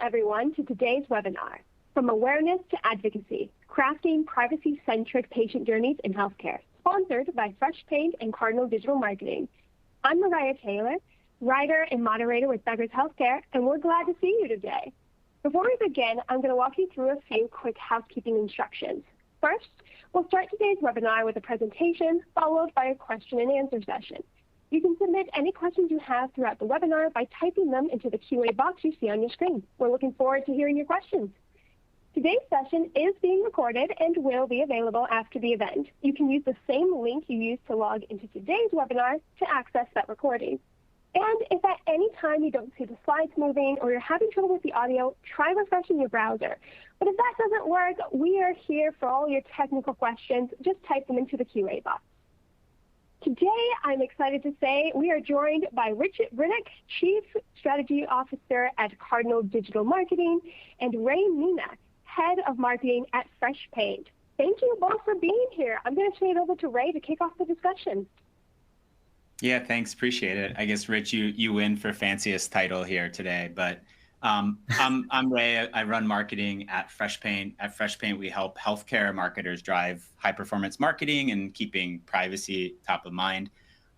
everyone, to today's webinar, From Awareness to Advocacy, Crafting Privacy-Centric Patient Journeys in Healthcare, sponsored by FreshPaint and Cardinal Digital Marketing. I'm Mariah Taylor, writer and moderator with Beggars Healthcare, and we're glad to see you today. Before we begin, I'm going to walk you through a few quick housekeeping instructions. First, we'll start today's webinar with a presentation, followed by a question and answer session. You can submit any questions you have throughout the webinar by typing them into the Q&A box you see on your screen. We're looking forward to hearing your questions. Today's session is being recorded and will be available after the event. You can use the same link you used to log into today's webinar to access that recording. And if at any time you don't see the slides moving or you're having trouble with the audio, try refreshing your browser. But if that doesn't work, we are here for all your technical questions. Just type them into the Q&A box. Today, I'm excited to say we are joined by Richard Riddick, Chief Strategy Officer at Cardinal Digital Marketing, and Ray Mina, Head of Marketing at FreshPaint. Thank you both for being here. I'm going to turn it over to Ray to kick off the discussion. Yeah, thanks. Appreciate it. I guess, Rich, you win for fanciest title here today, but I'm Ray. I run marketing at FreshPaint. At FreshPaint, we help healthcare marketers drive high-performance marketing and keeping privacy top of mind.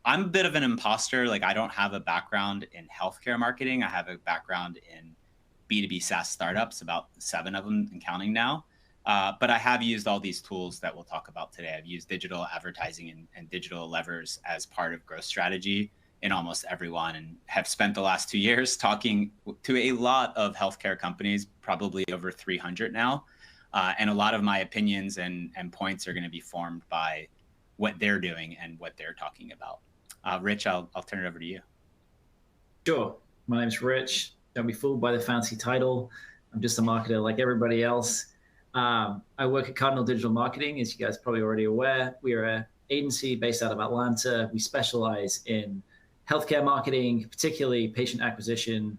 I'm a bit of an imposter. Like, I don't have a background in healthcare marketing. I have a background in B2B SaaS startups, about 7 of them and counting now. But I have used all these tools that we'll talk about today. I've used digital advertising and digital levers as part of growth strategy in almost everyone, and have spent the last 2 years talking to a lot of healthcare companies, probably over 300 now. And a lot of my opinions and points are going to be formed by what they're doing and what they're talking about. Rich, I'll turn it over to you. Sure. My name's Rich. Don't be fooled by the fancy title. I'm just a marketer like everybody else. I work at Cardinal Digital Marketing, as you guys are probably already aware. We are an agency based out of Atlanta. We specialize in healthcare marketing, particularly patient acquisition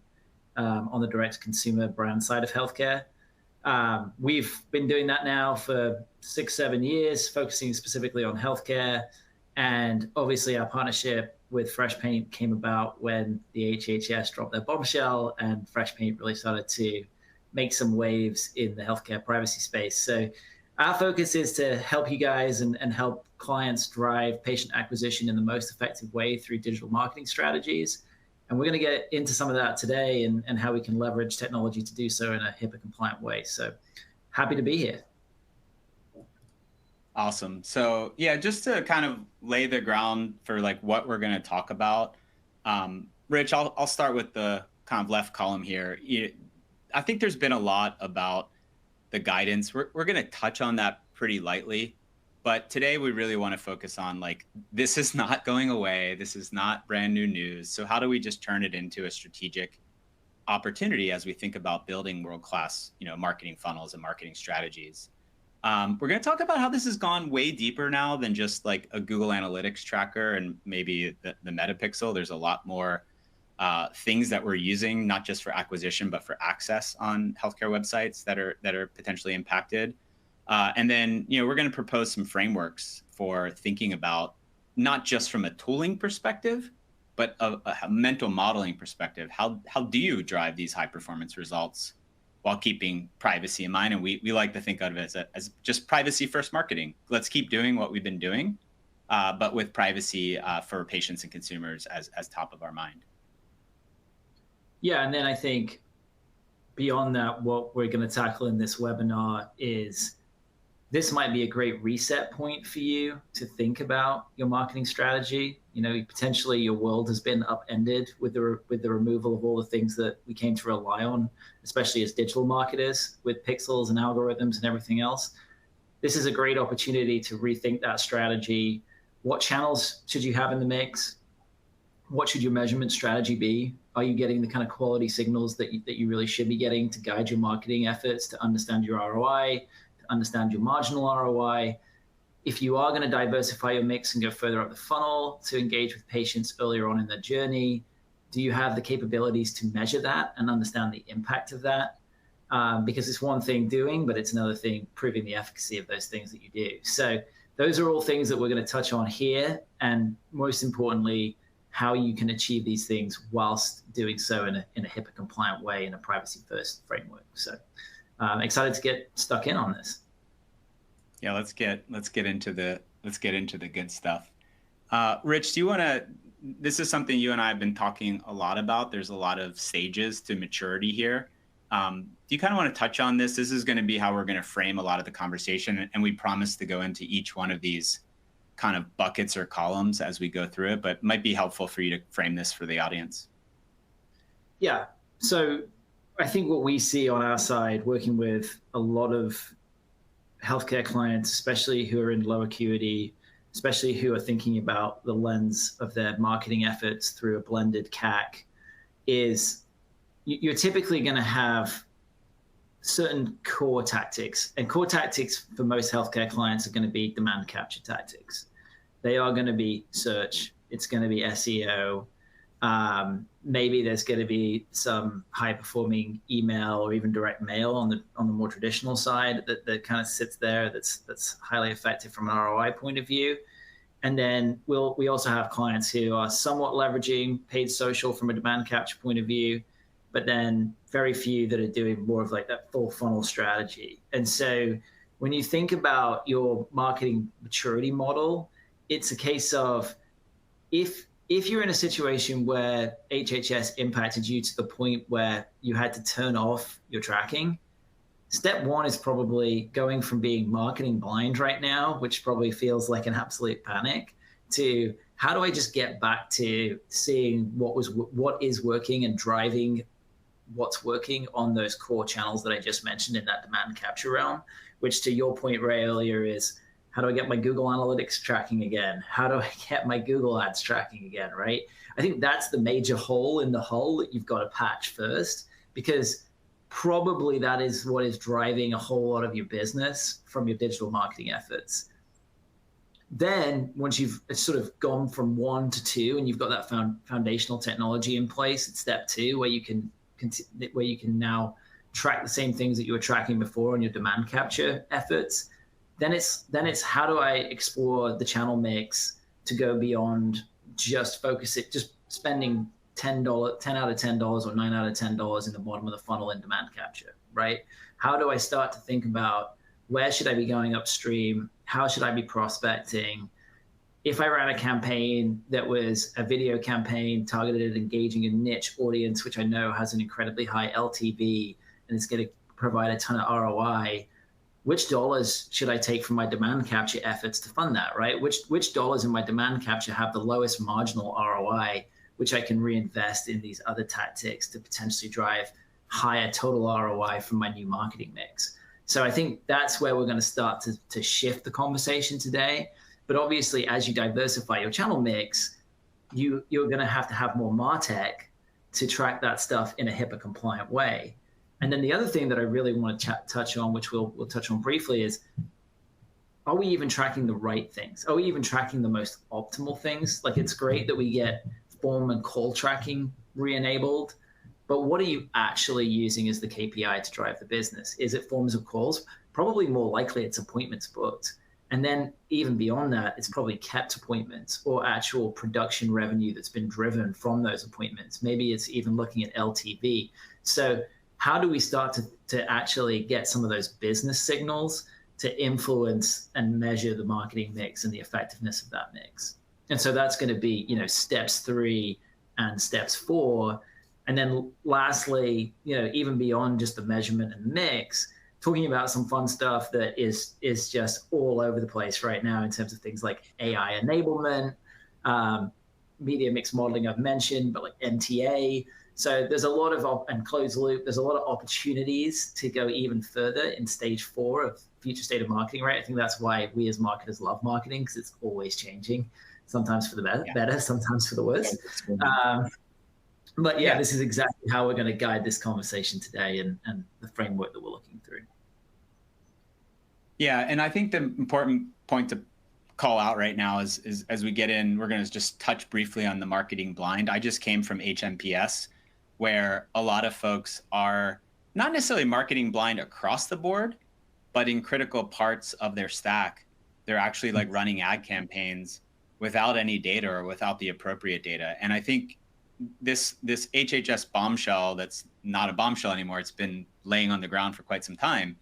on the direct-to-consumer brand side of healthcare. We've been doing that now for 6-7 years, focusing specifically on healthcare. And obviously our partnership with FreshPaint came about when the HHS dropped their bombshell, and FreshPaint really started to make some waves in the healthcare privacy space. So our focus is to help you guys and help clients drive patient acquisition in the most effective way through digital marketing strategies. And we're going to get into some of that today and how we can leverage technology to do so in a HIPAA-compliant way. So happy to be here. Awesome. So yeah, just to kind of lay the ground for like what we're going to talk about. Rich, I'll start with the kind of left column here. I think there's been a lot about the guidance. We're going to touch on that pretty lightly, but today we really want to focus on, like, this is not going away. This is not brand new news. So how do we just turn it into a strategic opportunity as we think about building world-class, marketing funnels and marketing strategies? We're going to talk about how this has gone way deeper now than just like a Google Analytics tracker and maybe the Metapixel. There's a lot more things that we're using, not just for acquisition, but for access on healthcare websites that are potentially impacted. And then, we're going to propose some frameworks for thinking about, not just from a tooling perspective, but a mental modeling perspective. How do you drive these high performance results while keeping privacy in mind? And we like to think of it as just privacy first marketing. Let's keep doing what we've been doing, but with privacy for patients and consumers as top of our mind. Yeah, and then I think beyond that, what we're going to tackle in this webinar is this might be a great reset point for you to think about your marketing strategy. Potentially your world has been upended with the removal of all the things that we came to rely on, especially as digital marketers with pixels and algorithms and everything else. This is a great opportunity to rethink that strategy. What channels should you have in the mix? What should your measurement strategy be? Are you getting the kind of quality signals that you really should be getting to guide your marketing efforts, to understand your ROI, to understand your marginal ROI? If you are going to diversify your mix and go further up the funnel to engage with patients earlier on in their journey, do you have the capabilities to measure that and understand the impact of that? Because it's one thing doing, but it's another thing proving the efficacy of those things that you do. So those are all things that we're going to touch on here. And most importantly, how you can achieve these things whilst doing so in a HIPAA compliant way in a privacy first framework. So excited to get stuck in on this. Yeah, let's get into the good stuff. Rich, do you want to? This is something you and I have been talking a lot about. There's a lot of stages to maturity here. Do you kind of want to touch on this? This is going to be how we're going to frame a lot of the conversation, and we promise to go into each one of these kind of buckets or columns as we go through it, but it might be helpful for you to frame this for the audience. Yeah. So I think what we see on our side, working with a lot of healthcare clients, especially who are in low acuity, especially who are thinking about the lens of their marketing efforts through a blended CAC, is you're typically going to have certain core tactics. And core tactics for most healthcare clients are going to be demand capture tactics. They are going to be search. It's going to be SEO. Maybe there's going to be some high performing email or even direct mail on the more traditional side that kind of sits there. That's highly effective from an ROI point of view. And then we also have clients who are somewhat leveraging paid social from a demand capture point of view, but then very few that are doing more of like that full funnel strategy. And so when you think about your marketing maturity model, it's a case of if you're in a situation where HHS impacted you to the point where you had to turn off your tracking, step one is probably going from being marketing blind right now, which probably feels like an absolute panic, to how do I just get back to seeing what is working and driving what's working on those core channels that I just mentioned in that demand capture realm, which to your point, Ray, earlier is, how do I get my Google Analytics tracking again? How do I get my Google Ads tracking again, right? I think that's the major hole in the hull that you've got to patch first, because probably that is what is driving a whole lot of your business from your digital marketing efforts. Then once you've sort of gone from 1 to 2 and you've got that foundational technology in place, it's step 2 where you can now track the same things that you were tracking before on your demand capture efforts. Then it's how do I explore the channel mix to go beyond just spending $10 out of $10 or 9 out of $10 in the bottom of the funnel in demand capture, right? How do I start to think about where should I be going upstream? How should I be prospecting? If I ran a campaign that was a video campaign targeted at engaging a niche audience, which I know has an incredibly high LTV and is going to provide a ton of ROI, which dollars should I take from my demand capture efforts to fund that, right? Which dollars in my demand capture have the lowest marginal ROI, which I can reinvest in these other tactics to potentially drive higher total ROI from my new marketing mix? So I think that's where we're going to start to shift the conversation today. But obviously, as you diversify your channel mix, you're going to have more MarTech to track that stuff in a HIPAA compliant way. And then the other thing that I really want to touch on, which we'll touch on briefly, is, are we even tracking the right things? Are we even tracking the most optimal things? Like, it's great that we get form and call tracking re-enabled, but what are you actually using as the KPI to drive the business? Is it forms of calls? Probably more likely it's appointments booked. And then even beyond that, it's probably kept appointments or actual production revenue that's been driven from those appointments. Maybe it's even looking at LTV. So how do we start to actually get some of those business signals to influence and measure the marketing mix and the effectiveness of that mix? And so that's going to be, steps 3 and steps 4. And then lastly, even beyond just the measurement and mix, talking about some fun stuff that is just all over the place right now in terms of things like AI enablement, media mix modeling I've mentioned, but like MTA. So there's a lot of, and closed loop, there's a lot of opportunities to go even further in stage 4 of future state of marketing, right? I think that's why we as marketers love marketing, because it's always changing, sometimes for the better, sometimes for the worse. But this is exactly how we're going to guide this conversation today and the framework that we're looking through. Yeah, and I think the important point to call out right now is as we get in, we're going to just touch briefly on the marketing blind. I just came from HMPS, where a lot of folks are not necessarily marketing blind across the board, but in critical parts of their stack, they're actually like running ad campaigns without any data or without the appropriate data. And I think this HHS bombshell, that's not a bombshell anymore, it's been laying on the ground for quite some time.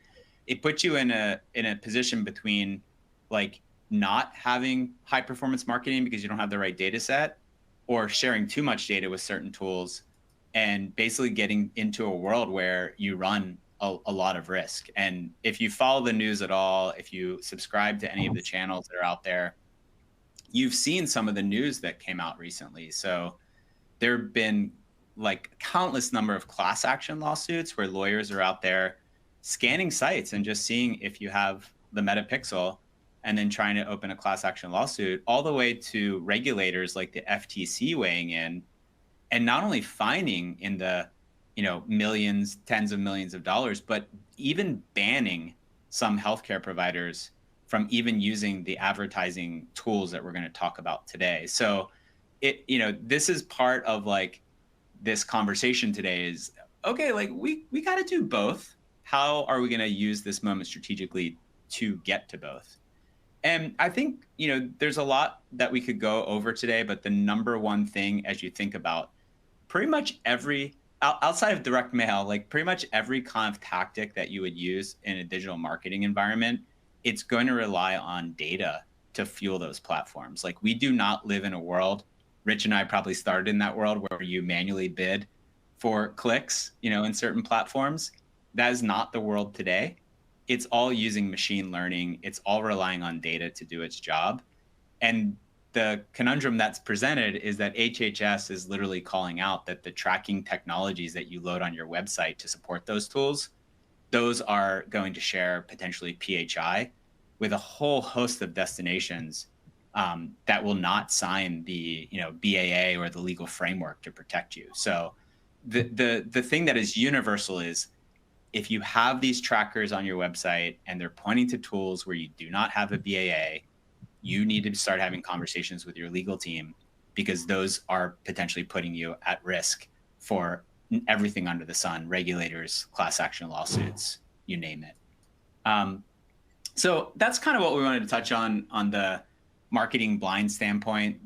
It puts you in a position between like not having high performance marketing because you don't have the right data set, or sharing too much data with certain tools, and basically getting into a world where you run a lot of risk. And if you follow the news at all, if you subscribe to any of the channels that are out there, you've seen some of the news that came out recently. So there have been like countless number of class action lawsuits where lawyers are out there scanning sites and just seeing if you have the metapixel, and then trying to open a class action lawsuit, all the way to regulators like the FTC weighing in and not only fining in the millions, tens of millions of dollars, but even banning some healthcare providers from even using the advertising tools that we're going to talk about today. So this is part of like this conversation today is, okay, like we got to do both. How are we going to use this moment strategically to get to both? And I think, there's a lot that we could go over today, but the number one thing as you think about pretty much every, outside of direct mail, like pretty much every kind of tactic that you would use in a digital marketing environment, it's going to rely on data to fuel those platforms. Like we do not live in a world, Rich and I probably started in that world where you manually bid for clicks, in certain platforms. That is not the world today. It's all using machine learning. It's all relying on data to do its job. And the conundrum that's presented is that HHS is literally calling out that the tracking technologies that you load on your website to support those tools, those are going to share potentially PHI with a whole host of destinations that will not sign the BAA or the legal framework to protect you. So the thing that is universal is, if you have these trackers on your website and they're pointing to tools where you do not have a BAA, you need to start having conversations with your legal team, because those are potentially putting you at risk for everything under the sun, regulators, class action lawsuits, you name it. So that's kind of what we wanted to touch on the marketing blind standpoint.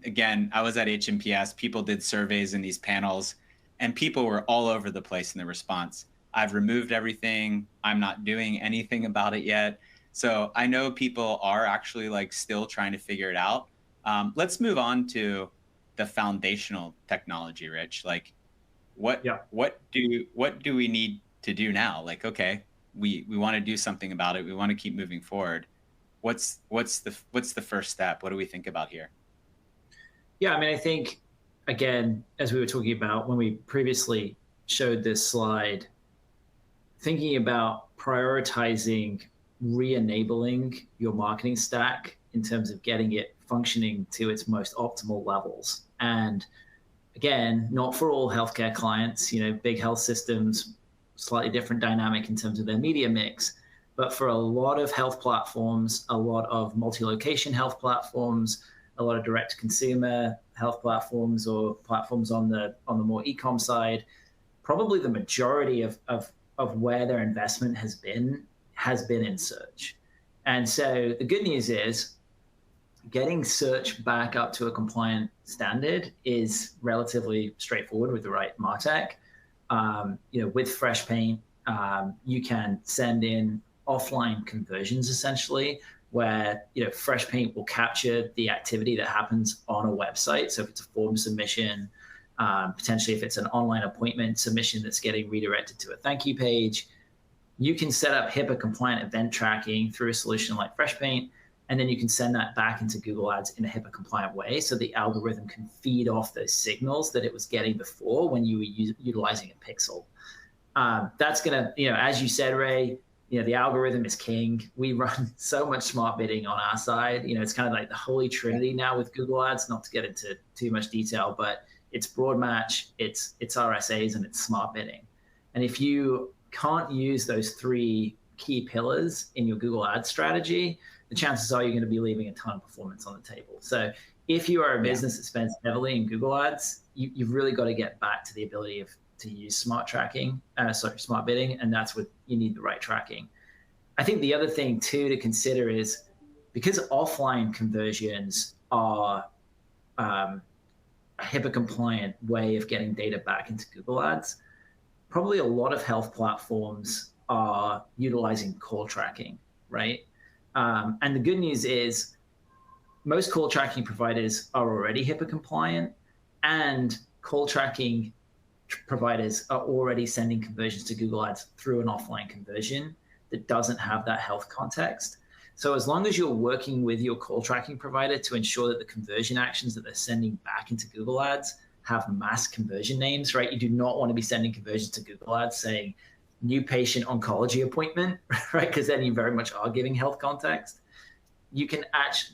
Again, I was at HMPS, people did surveys in these panels, and people were all over the place in the response. I've removed everything. I'm not doing anything about it yet. So I know people are actually like still trying to figure it out. Let's move on to the foundational technology, Rich. Like what do we need to do now? Like, okay, we want to do something about it. We want to keep moving forward. What's the first step? What do we think about here? Yeah, I mean, I think, again, as we were talking about when we previously showed this slide, thinking about prioritizing re-enabling your marketing stack in terms of getting it functioning to its most optimal levels. And again, not for all healthcare clients, big health systems, slightly different dynamic in terms of their media mix. But for a lot of health platforms, a lot of multi-location health platforms, a lot of direct-to-consumer health platforms, or platforms on the more e-com side, probably the majority of where their investment has been in search. And so the good news is getting search back up to a compliant standard is relatively straightforward with the right MarTech. With FreshPaint, you can send in offline conversions essentially, where FreshPaint will capture the activity that happens on a website. So if it's a form submission, potentially if it's an online appointment submission that's getting redirected to a thank you page, you can set up HIPAA compliant event tracking through a solution like FreshPaint, and then you can send that back into Google Ads in a HIPAA compliant way, so the algorithm can feed off those signals that it was getting before when you were utilizing a pixel. That's gonna, as you said, Ray, the algorithm is king. We run so much smart bidding on our side. It's kind of like the holy trinity now with Google Ads, not to get into too much detail, but it's broad match, it's RSAs, and it's smart bidding. And if you can't use those three key pillars in your Google Ads strategy, the chances are you're going to be leaving a ton of performance on the table. So if you are a business that spends heavily in Google Ads, you've really got to get back to the ability to use smart bidding, and that's what you need, the right tracking. I think the other thing too to consider is, because offline conversions are a HIPAA compliant way of getting data back into Google Ads, probably a lot of health platforms are utilizing call tracking, right? And the good news is most call tracking providers are already HIPAA compliant, and call tracking providers are already sending conversions to Google Ads through an offline conversion that doesn't have that health context. So as long as you're working with your call tracking provider to ensure that the conversion actions that they're sending back into Google Ads have mass conversion names, right? You do not want to be sending conversions to Google Ads saying new patient oncology appointment, right? Because then you very much are giving health context. You can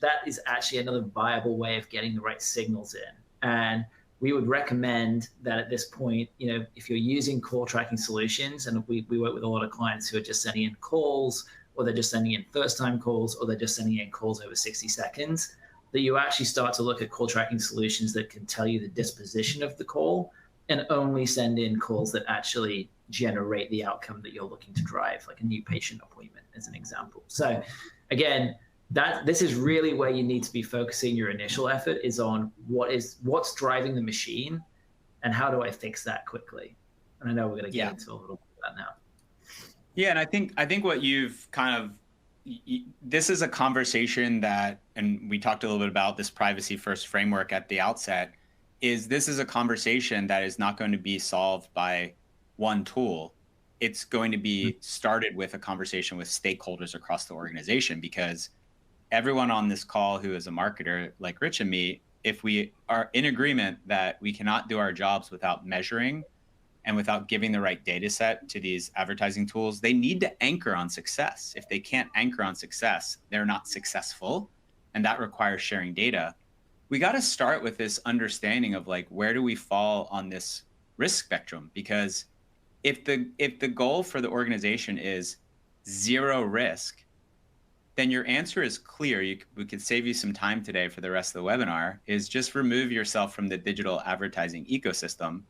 that is actually another viable way of getting the right signals in. And we would recommend that at this point, if you're using call tracking solutions, and we work with a lot of clients who are just sending in calls, or they're just sending in first-time calls, or they're just sending in calls over 60 seconds, that you actually start to look at call tracking solutions that can tell you the disposition of the call and only send in calls that actually generate the outcome that you're looking to drive, like a new patient appointment as an example. So again, this is really where you need to be focusing your initial effort, is on what's driving the machine and how do I fix that quickly. And I know we're going to get into a little bit of that now. Yeah, and I think what you've kind of, this is a conversation that, and we talked a little bit about this privacy first framework at the outset, this is a conversation that is not going to be solved by one tool. It's going to be started with a conversation with stakeholders across the organization, because everyone on this call who is a marketer like Rich and me, if we are in agreement that we cannot do our jobs without measuring and without giving the right data set to these advertising tools, they need to anchor on success. If they can't anchor on success, they're not successful, and that requires sharing data. We got to start with this understanding of like, where do we fall on this risk spectrum? Because if the goal for the organization is zero risk, then your answer is clear. We could save you some time today for the rest of the webinar, is just remove yourself from the digital advertising ecosystem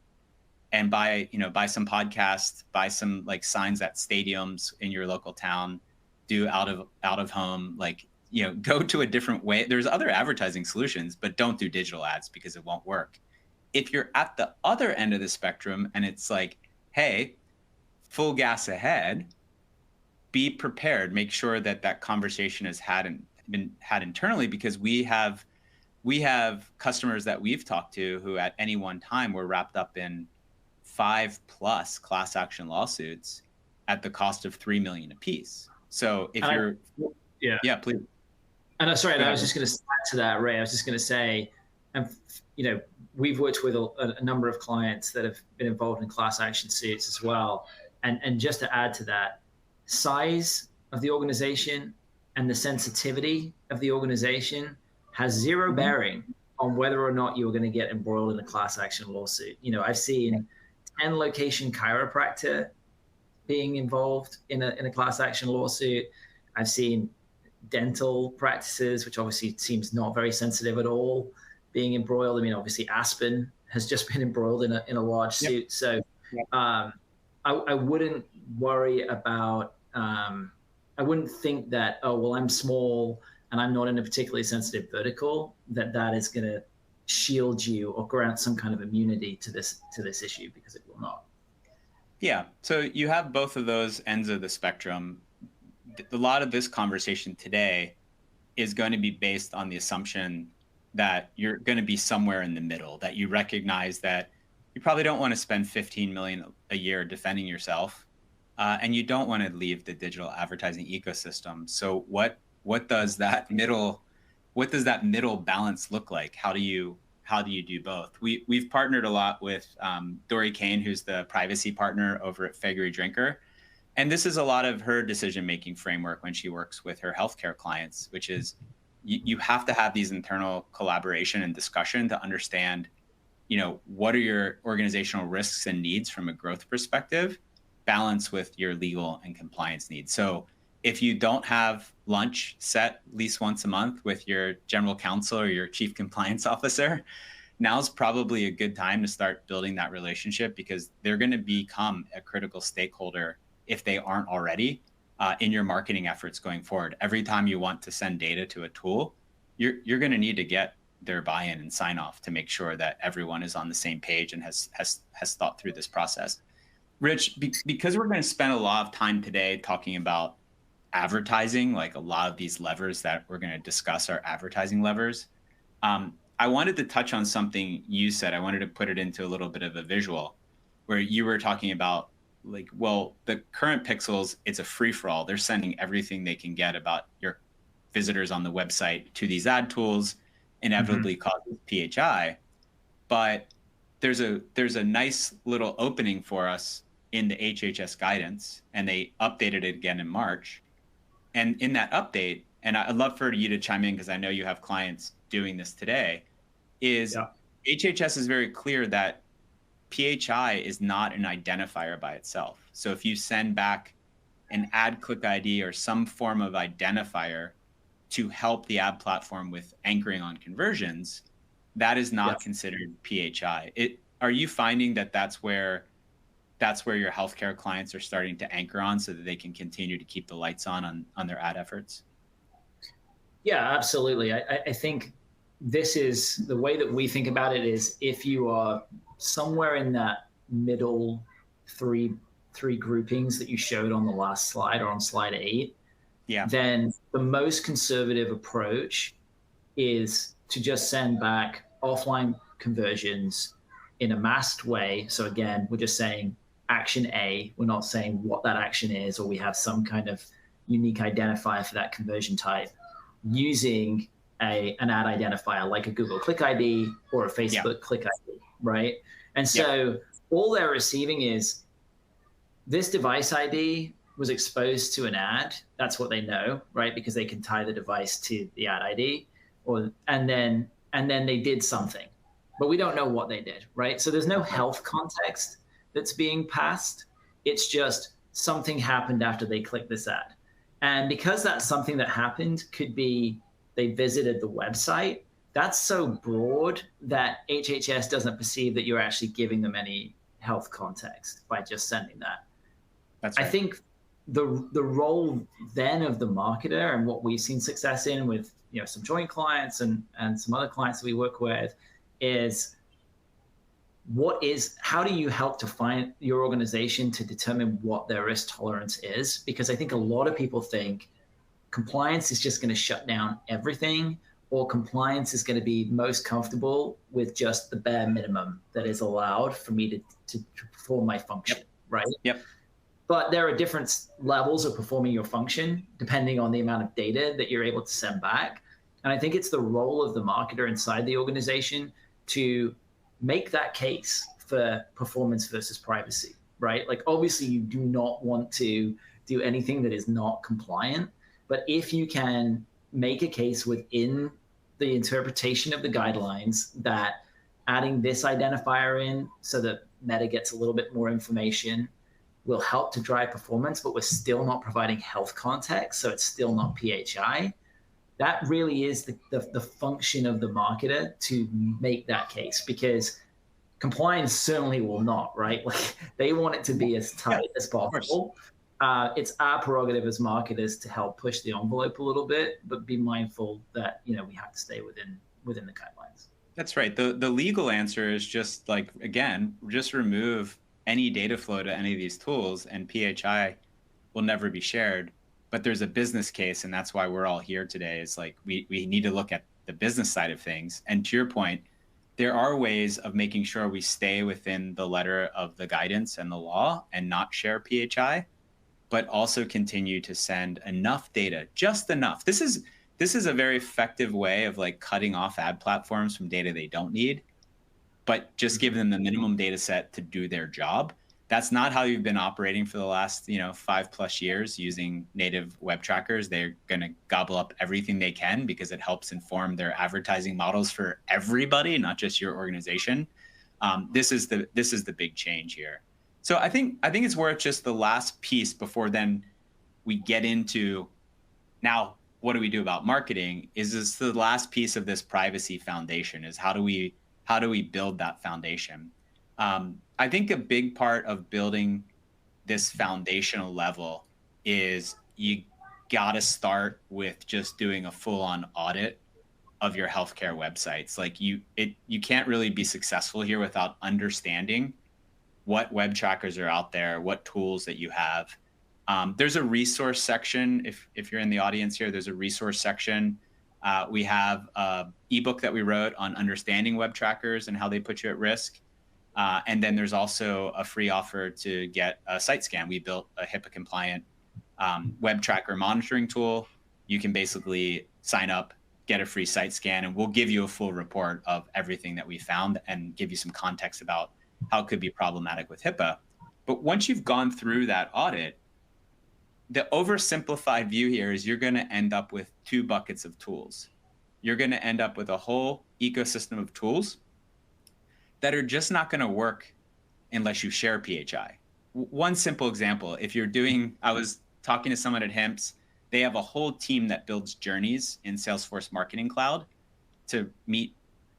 and buy some podcasts, buy some like signs at stadiums in your local town, do out of home, go to a different way. There's other advertising solutions, but don't do digital ads because it won't work. If you're at the other end of the spectrum and it's like, hey, full gas ahead, be prepared. Make sure that conversation has been had internally, because we have customers that we've talked to who at any one time were wrapped up in 5+ class action lawsuits at the cost of $3 million apiece. So if please. And sorry, I was just going to add to that, Ray. I was just going to say, we've worked with a number of clients that have been involved in class action suits as well. And just to add to that, size of the organization and the sensitivity of the organization has zero bearing on whether or not you're going to get embroiled in a class action lawsuit. I've seen 10 location chiropractor being involved in a class action lawsuit. I've seen dental practices, which obviously seems not very sensitive at all, being embroiled. I mean, obviously Aspen has just been embroiled in a large suit. So I wouldn't worry about, I wouldn't think that, oh, well, I'm small and I'm not in a particularly sensitive vertical, that is going to shield you or grant some kind of immunity to this issue, because it will not. Yeah. So you have both of those ends of the spectrum. A lot of this conversation today is going to be based on the assumption that you're going to be somewhere in the middle, that you recognize that you probably don't want to spend $15 million a year defending yourself, and you don't want to leave the digital advertising ecosystem. So what does that middle balance look like? How do you do both? We've partnered a lot with Dory Kane, who's the privacy partner over at Feggery Drinker. And this is a lot of her decision-making framework when she works with her healthcare clients, which is you have to have these internal collaboration and discussion to understand, what are your organizational risks and needs from a growth perspective, balance with your legal and compliance needs. So if you don't have lunch set at least once a month with your general counsel or your chief compliance officer, now's probably a good time to start building that relationship, because they're going to become a critical stakeholder, if they aren't already, in your marketing efforts going forward. Every time you want to send data to a tool, you're going to need to get their buy-in and sign off to make sure that everyone is on the same page and has thought through this process. Rich, because we're going to spend a lot of time today talking about advertising, like a lot of these levers that we're going to discuss are advertising levers. I wanted to touch on something you said. I wanted to put it into a little bit of a visual where you were talking about like, well, the current pixels, it's a free-for-all. They're sending everything they can get about your visitors on the website to these ad tools, inevitably causes PHI. But there's a nice little opening for us in the HHS guidance, and they updated it again in March. And in that update, and I'd love for you to chime in because I know you have clients doing this today, is HHS is very clear that PHI is not an identifier by itself. So if you send back an ad click ID or some form of identifier to help the ad platform with anchoring on conversions, that is not considered PHI. Are you finding that that's where your healthcare clients are starting to anchor on so that they can continue to keep the lights on their ad efforts? Yeah, absolutely. I think this is the way that we think about it is if you are somewhere in that middle three groupings that you showed on the last slide or on slide 8, then the most conservative approach is to just send back offline conversions in a masked way. So again, we're just saying action A. We're not saying what that action is, or we have some kind of unique identifier for that conversion type using an ad identifier like a Google Click ID or a Facebook Click ID, right? And so all they're receiving is this device ID was exposed to an ad. That's what they know, right? Because they can tie the device to the ad ID, and then they did something, but we don't know what they did, right? So there's no health context that's being passed. It's just something happened after they clicked this ad. And because that's something that happened, could be they visited the website, that's so broad that HHS doesn't perceive that you're actually giving them any health context by just sending that. That's right. I think the role then of the marketer, and what we've seen success in with some joint clients and some other clients that we work with, is how do you help to find your organization to determine what their risk tolerance is? Because I think a lot of people think compliance is just going to shut down everything, or compliance is going to be most comfortable with just the bare minimum that is allowed for me to perform my function, right? Yep. But there are different levels of performing your function depending on the amount of data that you're able to send back. And I think it's the role of the marketer inside the organization to make that case for performance versus privacy, right? Like obviously you do not want to do anything that is not compliant, but if you can make a case within the interpretation of the guidelines that adding this identifier in so that Meta gets a little bit more information will help to drive performance, but we're still not providing health context, so it's still not PHI. That really is the function of the marketer to make that case, because compliance certainly will not, right? Like they want it to be as tight as possible. It's our prerogative as marketers to help push the envelope a little bit, but be mindful that we have to stay within the guidelines. That's right. The legal answer is just like, again, just remove any data flow to any of these tools and PHI will never be shared. But there's a business case, and that's why we're all here today. Is like we need to look at the business side of things. And to your point, there are ways of making sure we stay within the letter of the guidance and the law and not share PHI, but also continue to send enough data, just enough. This is a very effective way of like cutting off ad platforms from data they don't need, but just give them the minimum data set to do their job. That's not how you've been operating for the last 5+ years using native web trackers. They're going to gobble up everything they can because it helps inform their advertising models for everybody, not just your organization. This is the big change here. So I think it's worth just the last piece before then we get into now what do we do about marketing. Is this the last piece of this privacy foundation? Is how do we build that foundation? I think a big part of building this foundational level is you got to start with just doing a full-on audit of your healthcare websites. Like you can't really be successful here without understanding what web trackers are out there, what tools that you have. There's a resource section. If you're in the audience here, there's a resource section. We have an ebook that we wrote on understanding web trackers and how they put you at risk. And then there's also a free offer to get a site scan. We built a HIPAA compliant web tracker monitoring tool. You can basically sign up, get a free site scan, and we'll give you a full report of everything that we found and give you some context about how it could be problematic with HIPAA. But once you've gone through that audit, the oversimplified view here is you're going to end up with 2 buckets of tools. You're going to end up with a whole ecosystem of tools that are just not going to work unless you share PHI. One simple example, I was talking to someone at HIMSS, they have a whole team that builds journeys in Salesforce Marketing Cloud to meet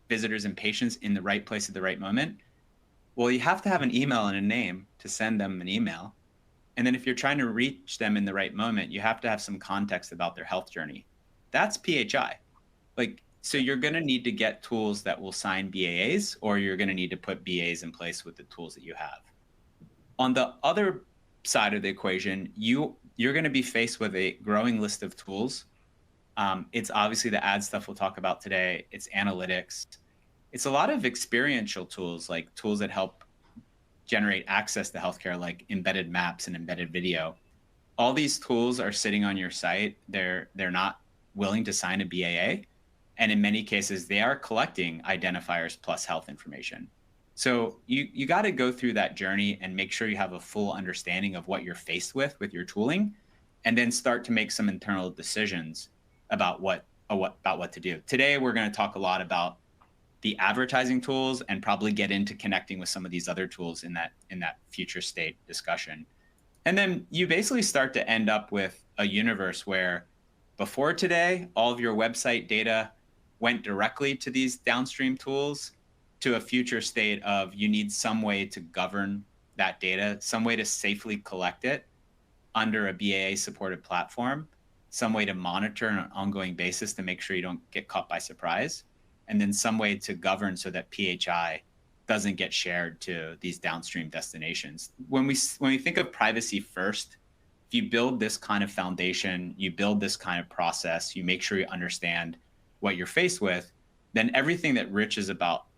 visitors and patients in the right place at the right moment. Well, you have to have an email and a name to send them an email. And then if you're trying to reach them in the right moment, you have to have some context about their health journey. That's PHI. So you're going to need to get tools that will sign BAAs, or you're going to need to put BAs in place with the tools that you have. On the other side of the equation, you're going to be faced with a growing list of tools. It's obviously the ad stuff we'll talk about today. It's analytics. It's a lot of experiential tools, like tools that help generate access to healthcare, like embedded maps and embedded video. All these tools are sitting on your site. They're not willing to sign a BAA. And in many cases, they are collecting identifiers plus health information. So you got to go through that journey and make sure you have a full understanding of what you're faced with your tooling, and then start to make some internal decisions about what to do. Today, we're going to talk a lot about the advertising tools and probably get into connecting with some of these other tools in that future state discussion. And then you basically start to end up with a universe where before today, all of your website data went directly to these downstream tools, to a future state of you need some way to govern that data, some way to safely collect it under a BAA supported platform, some way to monitor on an ongoing basis to make sure you don't get caught by surprise, and then some way to govern so that PHI doesn't get shared to these downstream destinations. When we think of privacy first, if you build this kind of foundation, you build this kind of process, you make sure you understand what you're faced with, then everything that Rich is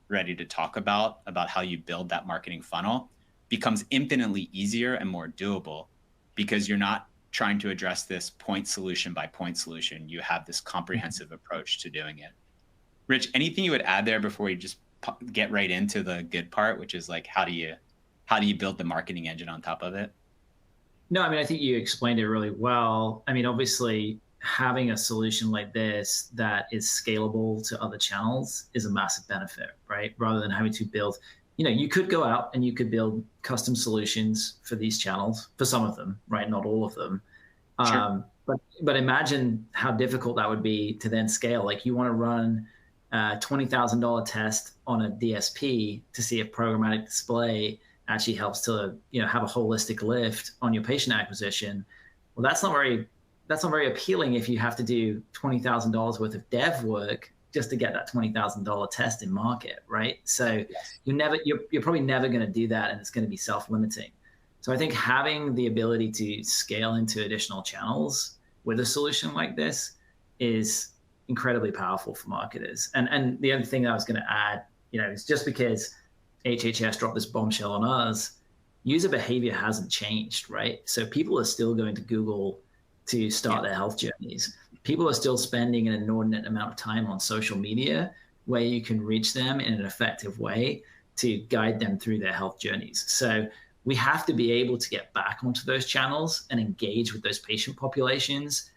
ready to talk about how you build that marketing funnel becomes infinitely easier and more doable, because you're not trying to address this point solution by point solution. You have this comprehensive approach to doing it. Rich, anything you would add there before we just get right into the good part, which is like, how do you build the marketing engine on top of it? No, I mean, I think you explained it really well. I mean, obviously, having a solution like this that is scalable to other channels is a massive benefit, right? Rather than having to build, you could go out and you could build custom solutions for these channels, for some of them, right? Not all of them. Sure. But imagine how difficult that would be to then scale. Like, you want to run a $20,000 test on a DSP to see if programmatic display actually helps to, have a holistic lift on your patient acquisition. Well, that's not very appealing if you have to do $20,000 worth of dev work just to get that $20,000 test in market, right? So yes. You're probably never going to do that, and it's going to be self-limiting. So I think having the ability to scale into additional channels with a solution like this is incredibly powerful for marketers. And the other thing that I was going to add, is just because HHS dropped this bombshell on us, user behavior hasn't changed, right? So people are still going to Google to start their health journeys. People are still spending an inordinate amount of time on social media where you can reach them in an effective way to guide them through their health journeys. So we have to be able to get back onto those channels and engage with those patient populations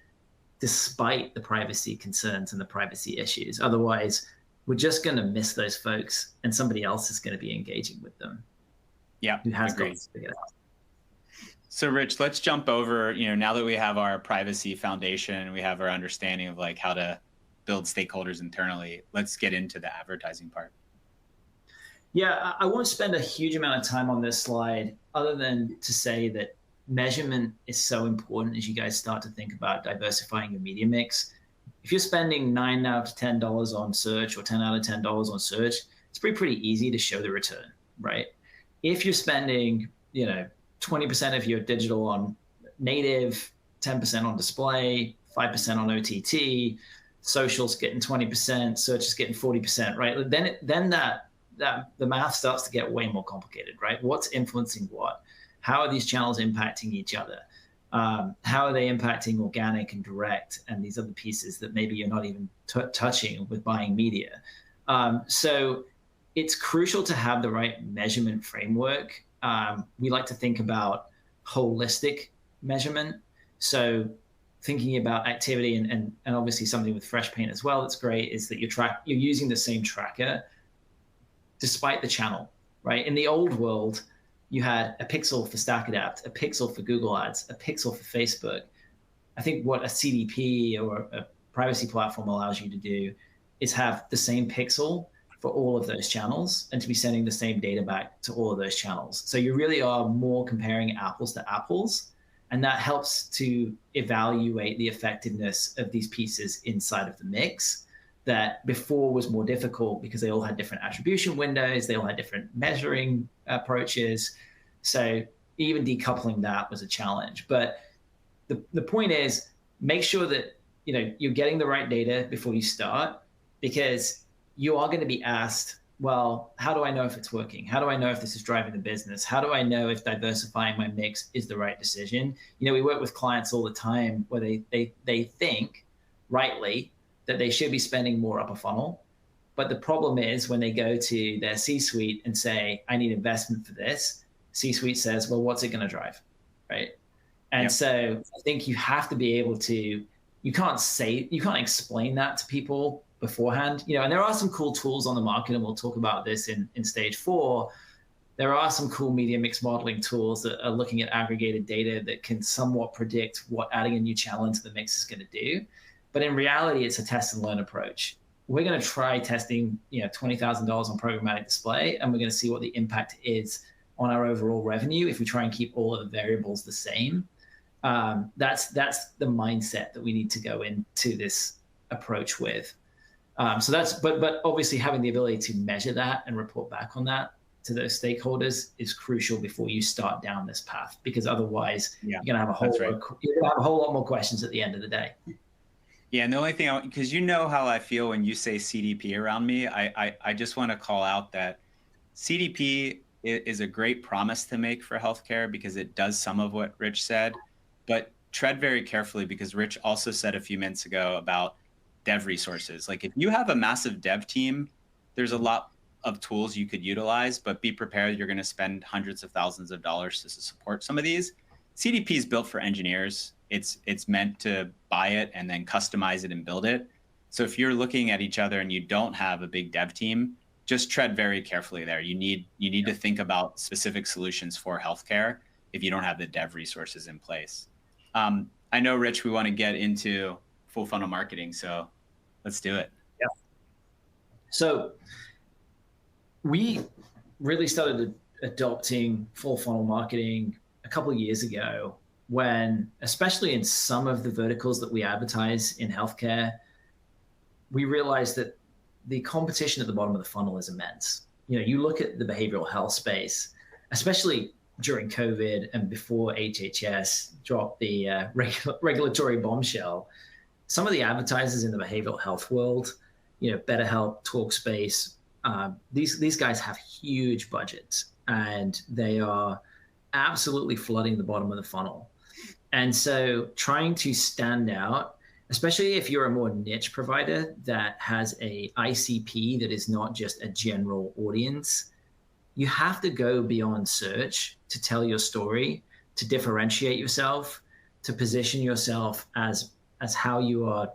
despite the privacy concerns and the privacy issues. Otherwise, we're just going to miss those folks, and somebody else is going to be engaging with them. Yeah, who has got to figure it out. So Rich, let's jump over, now that we have our privacy foundation, we have our understanding of like how to build stakeholders internally, let's get into the advertising part. Yeah, I won't spend a huge amount of time on this slide other than to say that measurement is so important as you guys start to think about diversifying your media mix. if you're spending $9 out of $10 on search or $10 out of $10 on search, it's pretty easy to show the return, right? If you're spending, 20% of your digital on native, 10% on display, 5% on OTT, social's getting 20%, search is getting 40%, right? Then that the math starts to get way more complicated, right? What's influencing what? How are these channels impacting each other? How are they impacting organic and direct and these other pieces that maybe you're not even touching with buying media? So it's crucial to have the right measurement framework. We like to think about holistic measurement. So thinking about activity and obviously something with FreshPaint as well that's great is that you're using the same tracker despite the channel, right? In the old world, you had a pixel for StackAdapt, a pixel for Google Ads, a pixel for Facebook. I think what a CDP or a privacy platform allows you to do is have the same pixel for all of those channels and to be sending the same data back to all of those channels. So you really are more comparing apples to apples, and that helps to evaluate the effectiveness of these pieces inside of the mix that before was more difficult because they all had different attribution windows, they all had different measuring approaches. So even decoupling that was a challenge. But the point is, make sure that you're getting the right data before you start, because you are going to be asked, well, how do I know if it's working? How do I know if this is driving the business? How do I know if diversifying my mix is the right decision? We work with clients all the time where they think rightly that they should be spending more upper funnel. But the problem is when they go to their C-suite and say, I need investment for this, C-suite says, well, what's it going to drive, right? And so I think you have to be able to, you can't explain that to people beforehand. And there are some cool tools on the market, and we'll talk about this in stage 4. There are some cool media mix modeling tools that are looking at aggregated data that can somewhat predict what adding a new channel into the mix is going to do. But in reality, it's a test and learn approach. We're going to try testing, $20,000 on programmatic display, and we're going to see what the impact is on our overall revenue if we try and keep all of the variables the same. That's the mindset that we need to go into this approach with. But obviously having the ability to measure that and report back on that to those stakeholders is crucial before you start down this path, because otherwise you're going to have a whole lot more questions at the end of the day. Yeah, and the only thing, because how I feel when you say CDP around me, I just want to call out that CDP is a great promise to make for healthcare because it does some of what Rich said, but tread very carefully, because Rich also said a few minutes ago about dev resources. Like if you have a massive dev team, there's a lot of tools you could utilize, but be prepared you're going to spend hundreds of thousands of dollars to support some of these. CDP is built for engineers. It's meant to buy it and then customize it and build it. So if you're looking at each other and you don't have a big dev team, just tread very carefully there. You need to think about specific solutions for healthcare if you don't have the dev resources in place. I know, Rich, we want to get into full funnel marketing, so let's do it. Yeah. So we really started adopting full funnel marketing a couple of years ago, when, especially in some of the verticals that we advertise in healthcare, we realized that the competition at the bottom of the funnel is immense. You look at the behavioral health space, especially during COVID and before HHS dropped the regulatory bombshell. Some of the advertisers in the behavioral health world, BetterHelp, Talkspace, these guys have huge budgets, and they are absolutely flooding the bottom of the funnel. And so trying to stand out, especially if you're a more niche provider that has a ICP that is not just a general audience, you have to go beyond search to tell your story, to differentiate yourself, to position yourself as how you are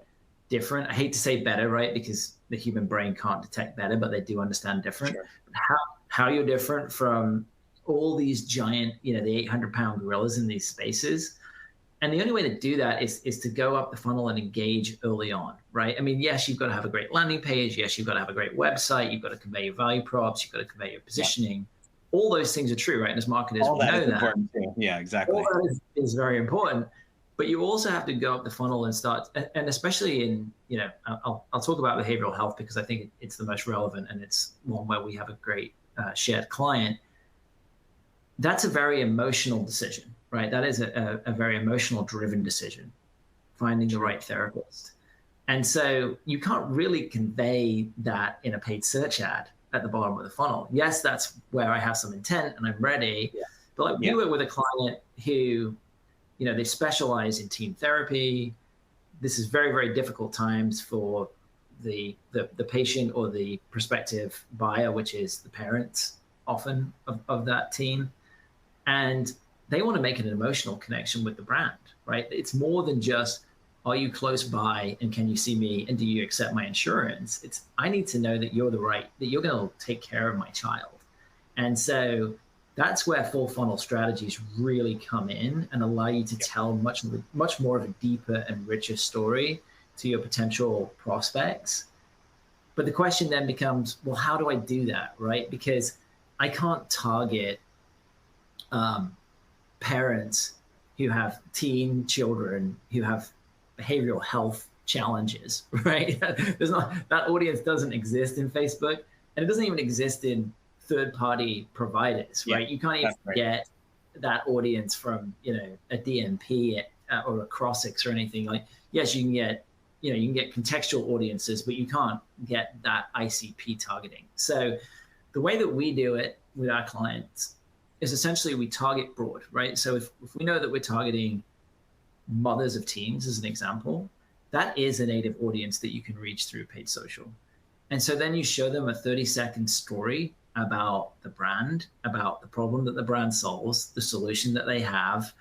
different. I hate to say better, right? Because the human brain can't detect better, but they do understand different. Sure. How you're different from all these giant, the 800-pound gorillas in these spaces. And the only way to do that is to go up the funnel and engage early on, right? I mean, yes, you've got to have a great landing page. Yes, you've got to have a great website. You've got to convey your value props. You've got to convey your positioning. Yeah. All those things are true, right? And as marketers, we know that. Important too. Yeah, exactly. All that is very important. But you also have to go up the funnel and start, and especially in, I'll talk about behavioral health because I think it's the most relevant and it's one where we have a great shared client. That's a very emotional decision, right? That is a very emotional driven decision, finding the right therapist. And so you can't really convey that in a paid search ad at the bottom of the funnel. Yes, that's where I have some intent and I'm ready. Yeah. But like we work with a client who, they specialize in team therapy. This is very, very difficult times for the patient or the prospective buyer, which is the parents often of that team. And they want to make an emotional connection with the brand, right? It's more than just, are you close by and can you see me and do you accept my insurance? It's, I need to know that you're that you're going to take care of my child. And so that's where full funnel strategies really come in and allow you to tell much more of a deeper and richer story to your potential prospects. But the question then becomes, well, how do I do that, right? Because I can't target parents who have teen children who have behavioral health challenges, right? That audience doesn't exist in Facebook, and it doesn't even exist in third-party providers, right? You can't even get that audience from, a DMP or a Crossix or anything. Like, yes, you can get, you can get contextual audiences, but you can't get that ICP targeting. So the way that we do it with our clients is essentially we target broad, right? So if we know that we're targeting mothers of teens as an example, that is a native audience that you can reach through paid social. And so then you show them a 30-second story about the brand, about the problem that the brand solves, the solution that they have,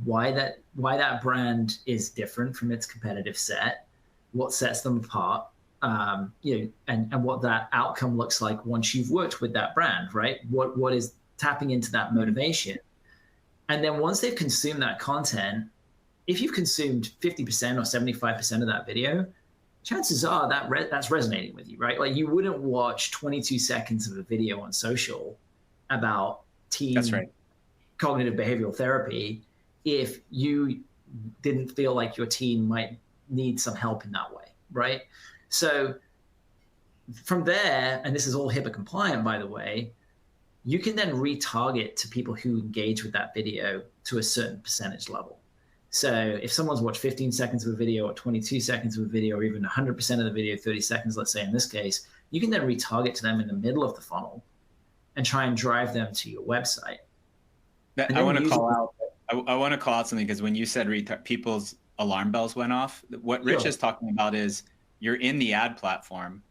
why that brand is different from its competitive set, what sets them apart, and what that outcome looks like once you've worked with that brand, right? What is tapping into that motivation. And then once they've consumed that content, if you've consumed 50% or 75% of that video, chances are that's resonating with you, right? Like you wouldn't watch 22 seconds of a video on social about teen cognitive behavioral therapy if you didn't feel like your teen might need some help in that way, right? So from there, and this is all HIPAA compliant, by the way, you can then retarget to people who engage with that video to a certain percentage level. So if someone's watched 15 seconds of a video or 22 seconds of a video, or even 100% of the video, 30 seconds, let's say in this case, you can then retarget to them in the middle of the funnel and try and drive them to your website. I want to call out something, because when you said people's alarm bells went off. What Rich is talking about is you're in the ad platform.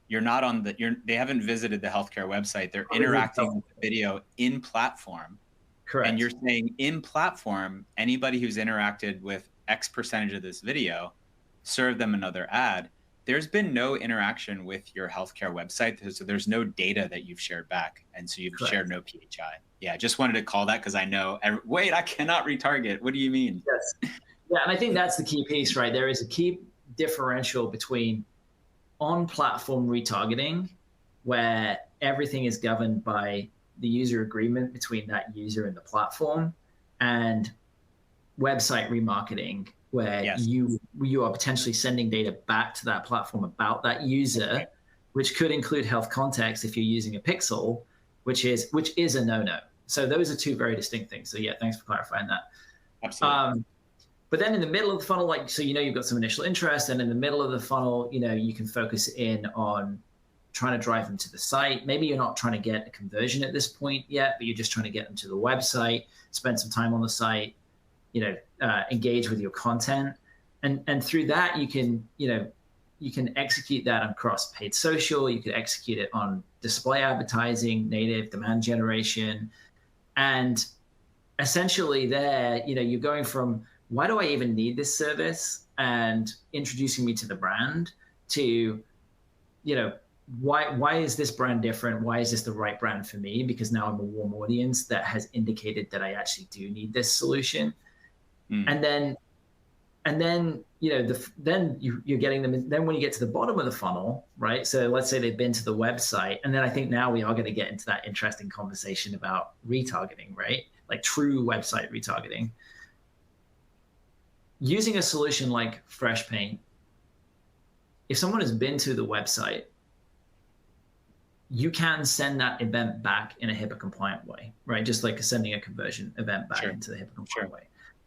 You're not on they haven't visited the healthcare website. They're interacting with the video in platform. Correct. And you're saying in platform, anybody who's interacted with X percentage of this video, serve them another ad. There's been no interaction with your healthcare website. So there's no data that you've shared back. And so you've shared no PHI. Yeah, just wanted to call that because I know, wait, I cannot retarget. What do you mean? Yes. Yeah, and I think that's the key piece, right? There is a key differential between on-platform retargeting, where everything is governed by the user agreement between that user and the platform, and website remarketing, where you are potentially sending data back to that platform about that user, which could include health context if you're using a pixel, which is a no-no. So those are two very distinct things. So yeah, thanks for clarifying that. Absolutely. But then in the middle of the funnel, like, so, you've got some initial interest, and in the middle of the funnel, you can focus in on trying to drive them to the site. Maybe you're not trying to get a conversion at this point yet, but you're just trying to get them to the website, spend some time on the site, engage with your content. And through that, you can execute that across paid social. You could execute it on display advertising, native demand generation. And essentially there, you're going from, why do I even need this service, and introducing me to the brand, to, why is this brand different? Why is this the right brand for me? Because now I'm a warm audience that has indicated that I actually do need this solution. And then you're getting them in. Then when you get to the bottom of the funnel, right? So let's say they've been to the website, and then I think now we are going to get into that interesting conversation about retargeting, right? Like true website retargeting. using a solution like FreshPaint, if someone has been to the website, you can send that event back in a HIPAA compliant way, right? Just like sending a conversion event back into the HIPAA compliant way.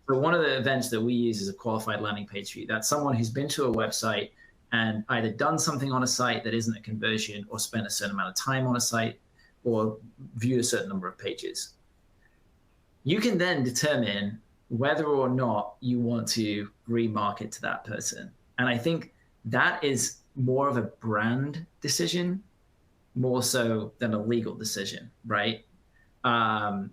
So one of the events that we use is a qualified landing page view. That's someone who's been to a website and either done something on a site that isn't a conversion, or spent a certain amount of time on a site, or viewed a certain number of pages. You can then determine whether or not you want to remarket to that person. And I think that is more of a brand decision, more so than a legal decision, right? And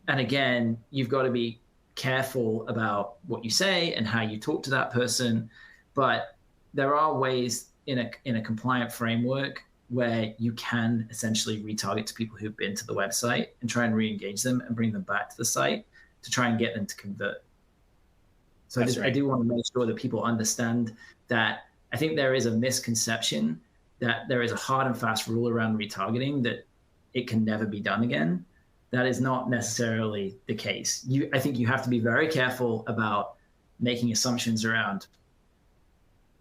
again, you've got to be careful about what you say and how you talk to that person. But there are ways in a compliant framework where you can essentially retarget to people who've been to the website and try and re-engage them and bring them back to the site to try and get them to convert. So I do want to make sure that people understand that. I think there is a misconception that there is a hard and fast rule around retargeting that it can never be done again. That is not necessarily the case. I think you have to be very careful about making assumptions around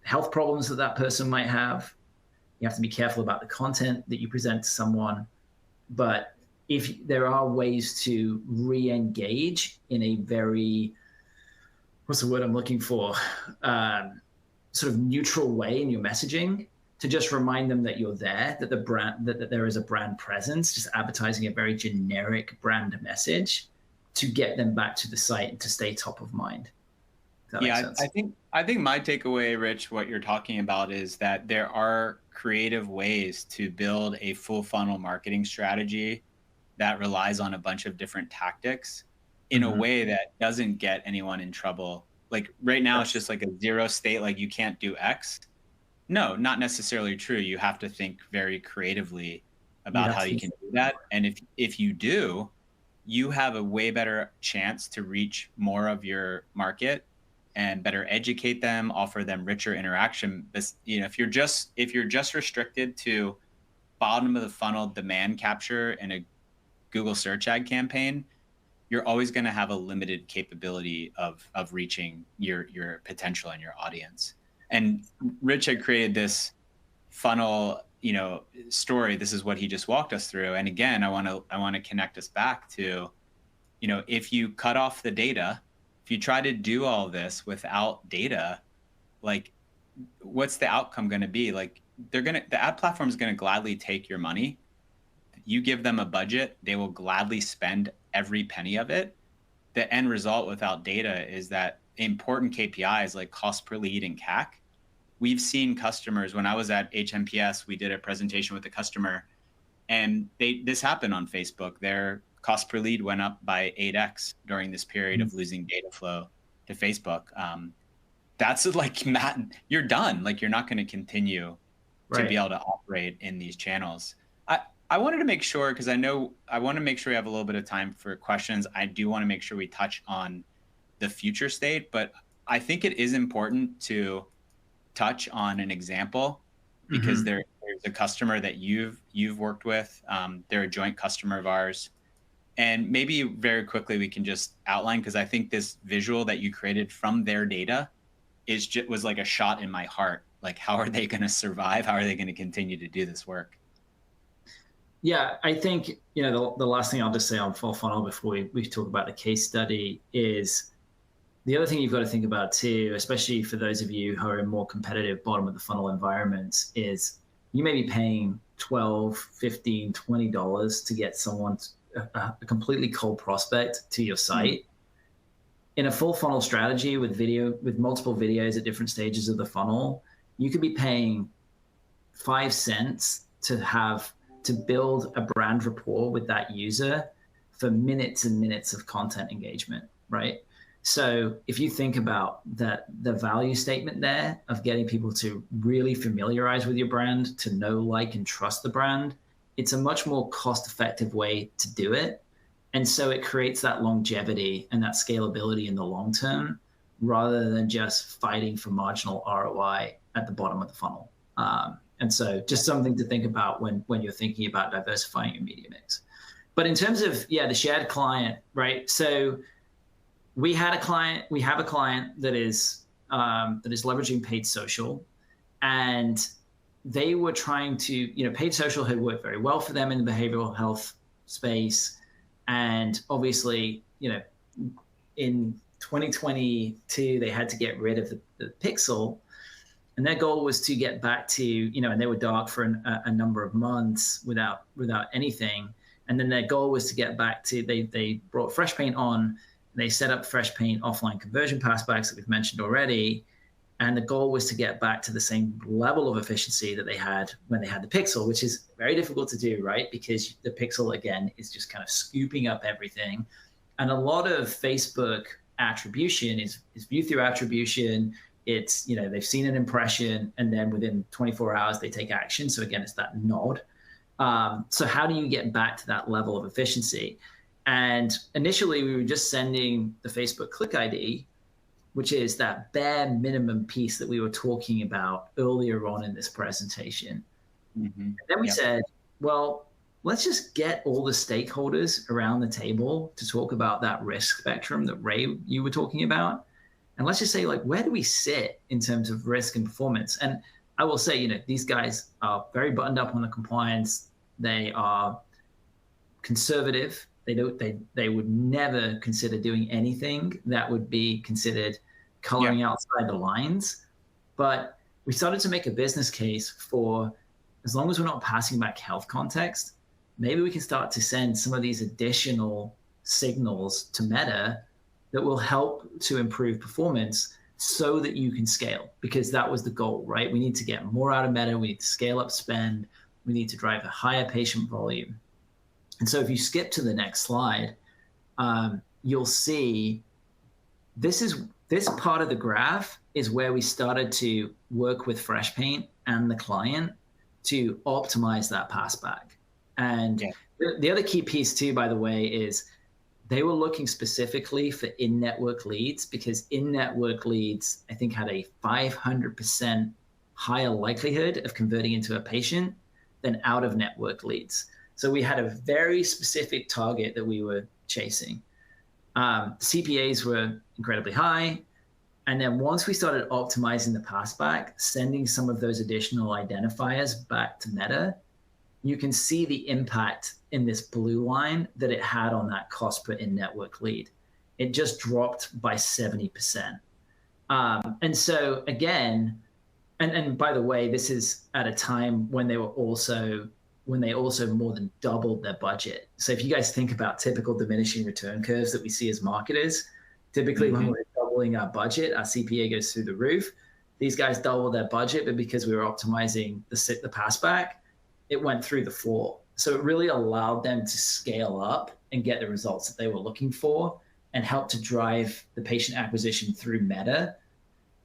health problems that person might have. You have to be careful about the content that you present to someone. But if there are ways to re-engage in a very, what's the word I'm looking for? Sort of neutral way in your messaging, to just remind them that you're there, that the brand, that there is a brand presence, just advertising a very generic brand message to get them back to the site and to stay top of mind. Yeah, I think my takeaway, Rich, what you're talking about is that there are creative ways to build a full funnel marketing strategy that relies on a bunch of different tactics in a way that doesn't get anyone in trouble. Like right now, it's just like a zero state, like you can't do X. No, not necessarily true. You have to think very creatively about how you can do that. And if you do, you have a way better chance to reach more of your market and better educate them, offer them richer interaction. You know, if you're just restricted to bottom of the funnel demand capture in a Google search ad campaign, you're always going to have a limited capability of reaching your potential and your audience. And Rich had created this funnel, story. This is what he just walked us through. And again, I want to connect us back to, if you cut off the data, if you try to do all this without data, like what's the outcome going to be? Like the ad platform is going to gladly take your money. You give them a budget, they will gladly spend every penny of it. The end result without data is that important KPIs like cost per lead and CAC. We've seen customers, when I was at HMPS, we did a presentation with a customer, and this happened on Facebook. Their cost per lead went up by 8x during this period of losing data flow to Facebook. That's like, Matt, you're done. Like you're not going to continue to be able to operate in these channels. I wanted to make sure, because I want to make sure we have a little bit of time for questions. I do want to make sure we touch on the future state, but I think it is important to touch on an example, because there's a customer that you've worked with. They're a joint customer of ours. And maybe very quickly we can just outline, because I think this visual that you created from their data was like a shot in my heart. Like, how are they going to survive? How are they going to continue to do this work? Yeah, I think, the last thing I'll just say on full funnel before we talk about the case study is the other thing you've got to think about too, especially for those of you who are in more competitive bottom of the funnel environments, is you may be paying $12, $15, $20 to get someone, a completely cold prospect to your site. In a full funnel strategy with multiple videos at different stages of the funnel, you could be paying 5 cents to build a brand rapport with that user for minutes and minutes of content engagement, right? So if you think about the value statement there of getting people to really familiarize with your brand, to know, like, and trust the brand, it's a much more cost-effective way to do it. And so it creates that longevity and that scalability in the long term, rather than just fighting for marginal ROI at the bottom of the funnel. And so just something to think about when you're thinking about diversifying your media mix. But in terms of, the shared client, right? So we have a client that is leveraging paid social, and they were trying to, paid social had worked very well for them in the behavioral health space. And obviously, in 2022, they had to get rid of the pixel. And their goal was to get back to, and they were dark for a number of months without anything. And then their goal was to get back to, they brought Fresh Paint on, they set up Fresh Paint offline conversion passbacks that we've mentioned already. And the goal was to get back to the same level of efficiency that they had when they had the pixel, which is very difficult to do, right? Because the pixel, again, is just kind of scooping up everything. And a lot of Facebook attribution is view through attribution. It's, they've seen an impression, and then within 24 hours, they take action. So again, it's that nod. So how do you get back to that level of efficiency? And initially, we were just sending the Facebook Click ID, which is that bare minimum piece that we were talking about earlier on in this presentation. Mm-hmm. And then we said, well, let's just get all the stakeholders around the table to talk about that risk spectrum that Ray, you were talking about. And let's just say, like, where do we sit in terms of risk and performance? And I will say, these guys are very buttoned up on the compliance. They are conservative. They would never consider doing anything that would be considered coloring outside the lines. But we started to make a business case for, as long as we're not passing back health context, maybe we can start to send some of these additional signals to Meta that will help to improve performance so that you can scale, because that was the goal, right? We need to get more out of Meta. We need to scale up spend. We need to drive a higher patient volume. And so if you skip to the next slide, you'll see this part of the graph is where we started to work with Fresh Paint and the client to optimize that passback. And the other key piece too, by the way, is they were looking specifically for in-network leads, because in-network leads, I think, had a 500% higher likelihood of converting into a patient than out-of-network leads. So we had a very specific target that we were chasing. CPAs were incredibly high. And then once we started optimizing the passback, sending some of those additional identifiers back to Meta, you can see the impact in this blue line that it had on that cost per in-network lead. It just dropped by 70%. And so again, and by the way, this is at a time when they also more than doubled their budget. So if you guys think about typical diminishing return curves that we see as marketers, typically when we're doubling our budget, our CPA goes through the roof. These guys doubled their budget, but because we were optimizing the passback, it went through the floor. So it really allowed them to scale up and get the results that they were looking for and help to drive the patient acquisition through Meta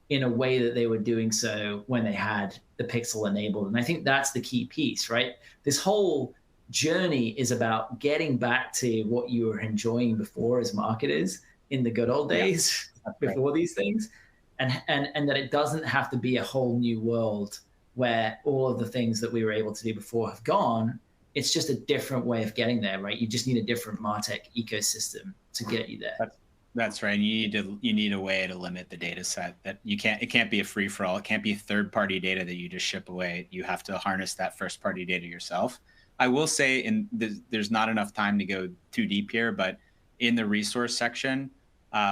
in a way that they were doing so when they had the pixel enabled. And I think that's the key piece, right? This whole journey is about getting back to what you were enjoying before as marketers in the good old days before these things. And that it doesn't have to be a whole new world where all of the things that we were able to do before have gone. It's just a different way of getting there, right? You just need a different MarTech ecosystem to get you there. That's right. You need a way to limit the data set. That it can't be a free for all. It can't be third-party data that you just ship away. You have to harness that first-party data yourself. I will say, there's not enough time to go too deep here, but in the resource section,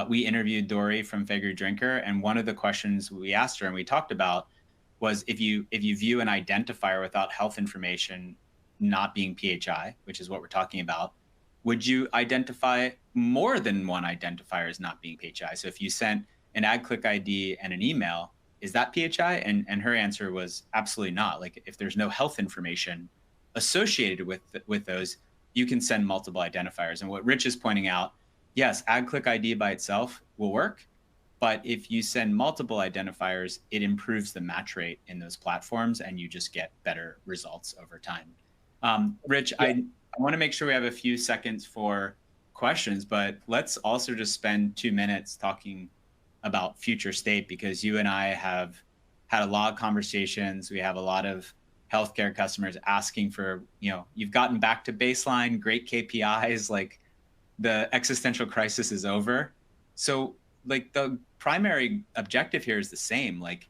we interviewed Dory from Figure Drinker, and one of the questions we asked her and we talked about was if you view an identifier without health information not being PHI, which is what we're talking about, would you identify more than one identifier as not being PHI? So if you sent an ad click ID and an email, is that PHI? And her answer was absolutely not. Like, if there's no health information associated with those, you can send multiple identifiers. And what Rich is pointing out, yes, ad click ID by itself will work, but if you send multiple identifiers, it improves the match rate in those platforms and you just get better results over time. Rich, I want to make sure we have a few seconds for questions, but let's also just spend 2 minutes talking about future state, because you and I have had a lot of conversations. We have a lot of healthcare customers asking for, you've gotten back to baseline, great KPIs, like the existential crisis is over. So like the primary objective here is the same, like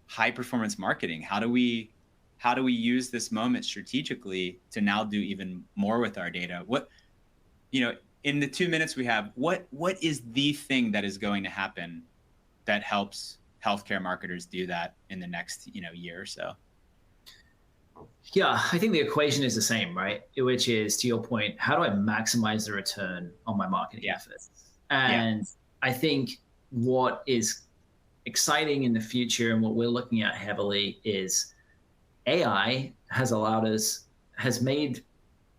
high performance marketing. How do we use this moment strategically to now do even more with our data? What, in the 2 minutes we have, what is the thing that is going to happen that helps healthcare marketers do that in the next, year or so? Yeah, I think the equation is the same, right? Which is, to your point, how do I maximize the return on my marketing efforts? And I think what is exciting in the future and what we're looking at heavily is AI has made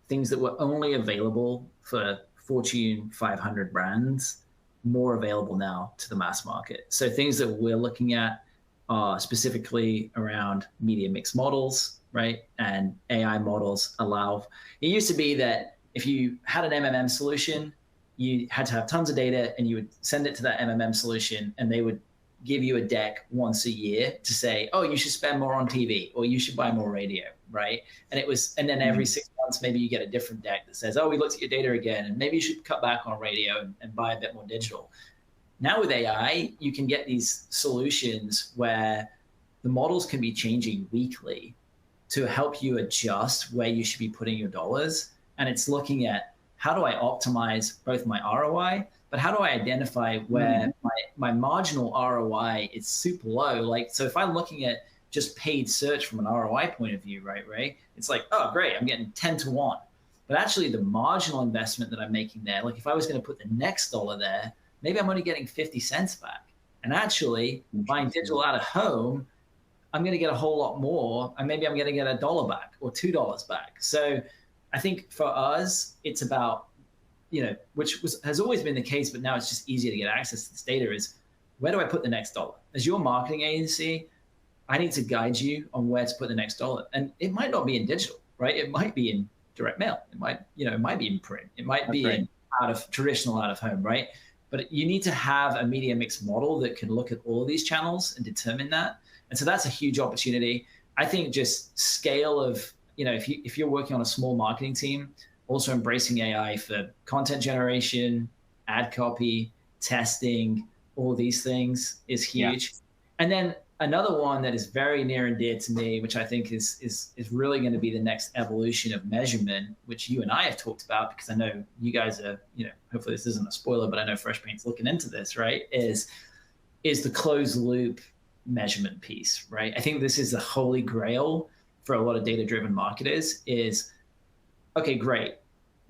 things that were only available for Fortune 500 brands more available now to the mass market. So things that we're looking at are specifically around media mix models, right? And AI models allow, it used to be that if you had an MMM solution, you had to have tons of data and you would send it to that MMM solution and they would give you a deck once a year to say, oh, you should spend more on TV or you should buy more radio, right? And then every 6 months, maybe you get a different deck that says, oh, we looked at your data again and maybe you should cut back on radio and buy a bit more digital. Now with AI, you can get these solutions where the models can be changing weekly to help you adjust where you should be putting your dollars. And it's looking at how do I optimize both my ROI, but how do I identify where my marginal ROI is super low? Like, so if I'm looking at just paid search from an ROI point of view, right, Ray? It's like, oh, great, I'm getting 10 to 1. But actually the marginal investment that I'm making there, like if I was going to put the next dollar there, maybe I'm only getting 50 cents back. And actually buying digital out of home, I'm going to get a whole lot more. And maybe I'm going to get $1 back or $2 back. So I think for us, it's about, has always been the case, but now it's just easier to get access to this data is where do I put the next dollar? As your marketing agency, I need to guide you on where to put the next dollar. And it might not be in digital, right? It might be in direct mail. It might be in print. It might be in traditional out of home, right? But you need to have a media mix model that can look at all of these channels and determine that. And so that's a huge opportunity. I think just scale of, if you're working on a small marketing team, also embracing AI for content generation, ad copy, testing, all these things is huge. Yeah. And then another one that is very near and dear to me, which I think is really going to be the next evolution of measurement, which you and I have talked about, because I know you guys are, hopefully this isn't a spoiler, but I know Freshpaint's looking into this, right? Is the closed loop measurement piece, right? I think this is the holy grail for a lot of data-driven marketers is, okay, great.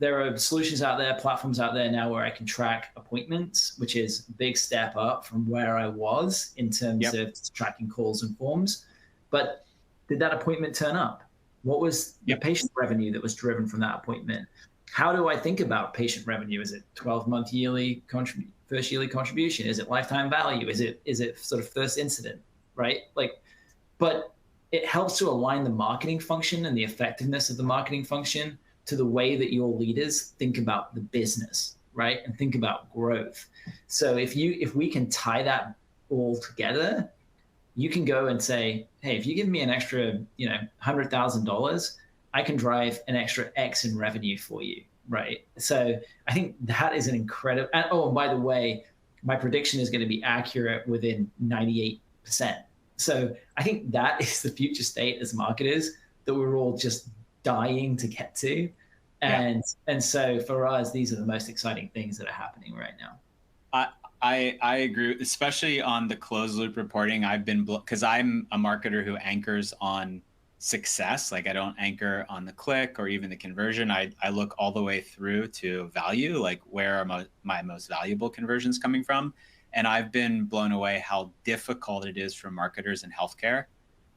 There are solutions out there, platforms out there now where I can track appointments, which is a big step up from where I was in terms of tracking calls and forms. But did that appointment turn up? What was the patient revenue that was driven from that appointment? How do I think about patient revenue? Is it 12-month yearly first yearly contribution? Is it lifetime value? Is it sort of first incident, right? But it helps to align the marketing function and the effectiveness of the marketing function to the way that your leaders think about the business, right? And think about growth. So if we can tie that all together, you can go and say, hey, if you give me an extra, $100,000, I can drive an extra X in revenue for you, right? So I think that is an incredible, and by the way, my prediction is going to be accurate within 98%. So I think that is the future state as marketers that we're all just dying to get to. And so for us, these are the most exciting things that are happening right now. I agree, especially on the closed loop reporting. Because I'm a marketer who anchors on success. Like I don't anchor on the click or even the conversion. I look all the way through to value, like where are my most valuable conversions coming from? And I've been blown away how difficult it is for marketers in healthcare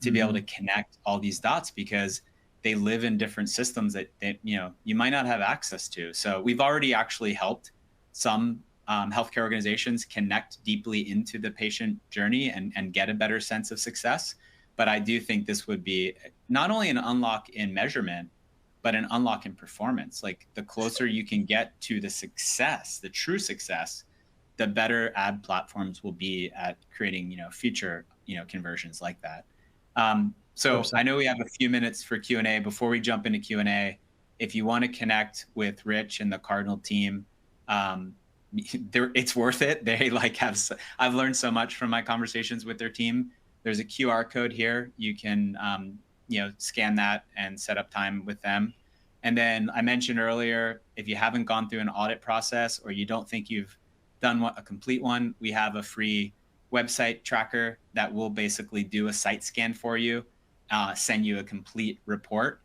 to be able to connect all these dots because they live in different systems that you might not have access to. So we've already actually helped some healthcare organizations connect deeply into the patient journey and get a better sense of success. But I do think this would be not only an unlock in measurement, but an unlock in performance. Like the closer you can get to the success, the true success, the better ad platforms will be at creating, future, conversions like that. So I know we have a few minutes for Q&A. Before we jump into Q&A, if you want to connect with Rich and the Cardinal team, it's worth it. They like I've learned so much from my conversations with their team. There's a QR code here. You can, scan that and set up time with them. And then I mentioned earlier, if you haven't gone through an audit process or you don't think you've done a complete one, we have a free website tracker that will basically do a site scan for you, send you a complete report,